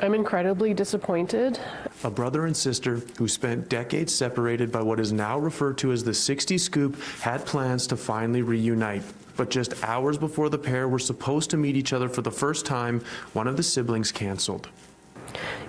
I'm incredibly disappointed. A brother and sister who spent decades separated by what is now referred to as the 60s Scoop had plans to finally reunite. But just hours before the pair were supposed to meet each other for the first time, one of the siblings canceled.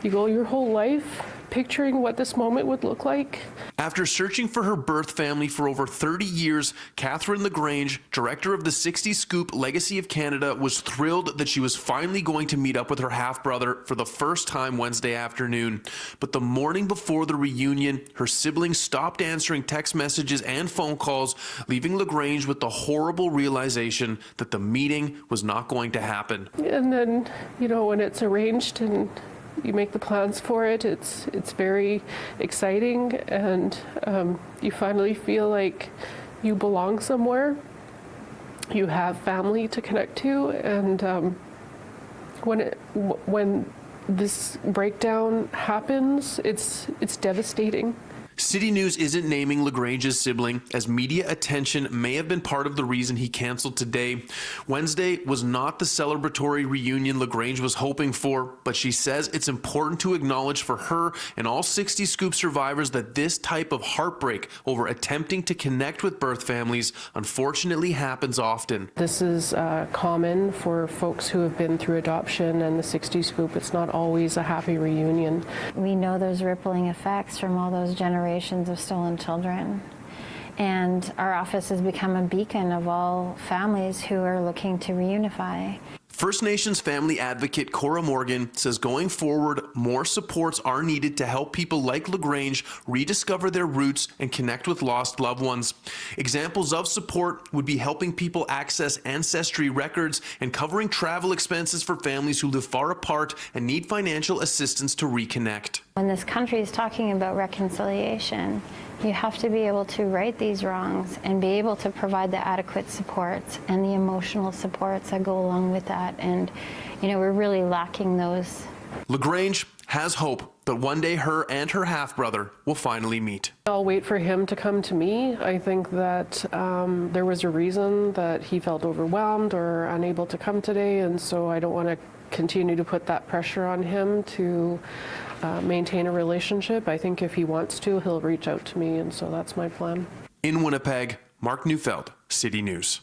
You go your whole life picturing what this moment would look like. After searching for her birth family for over 30 years, Catherine LaGrange, director of the 60s Scoop Legacy of Canada, was thrilled that she was finally going to meet up with her half-brother for the first time Wednesday afternoon. But the morning before the reunion, her siblings stopped answering text messages and phone calls, leaving LaGrange with the horrible realization that the meeting was not going to happen. And then, you know, when it's arranged and you make the plans for it, it's very exciting, and you finally feel like you belong somewhere. You have family to connect to, and when this breakdown happens, it's devastating. City News isn't naming LaGrange's sibling, as media attention may have been part of the reason he canceled today. Wednesday was not the celebratory reunion LaGrange was hoping for, but she says it's important to acknowledge for her and all 60 Scoop survivors that this type of heartbreak over attempting to connect with birth families unfortunately happens often. This is common for folks who have been through adoption and the 60 Scoop. It's not always a happy reunion. We know there's rippling effects from all those generations of stolen children. And our office has become a beacon of all families who are looking to reunify. First Nations family advocate Cora Morgan says going forward, more supports are needed to help people like LaGrange rediscover their roots and connect with lost loved ones. Examples of support would be helping people access ancestry records and covering travel expenses for families who live far apart and need financial assistance to reconnect. When this country is talking about reconciliation, you have to be able to right these wrongs and be able to provide the adequate supports and the emotional supports that go along with that. And, you know, we're really lacking those. LaGrange has hope that one day her and her half-brother will finally meet. I'll wait for him to come to me. I think that there was a reason that he felt overwhelmed or unable to come today, and so I don't want to continue to put that pressure on him to maintain a relationship. I think if he wants to, he'll reach out to me, and so that's my plan. In Winnipeg, Mark Neufeld, City News.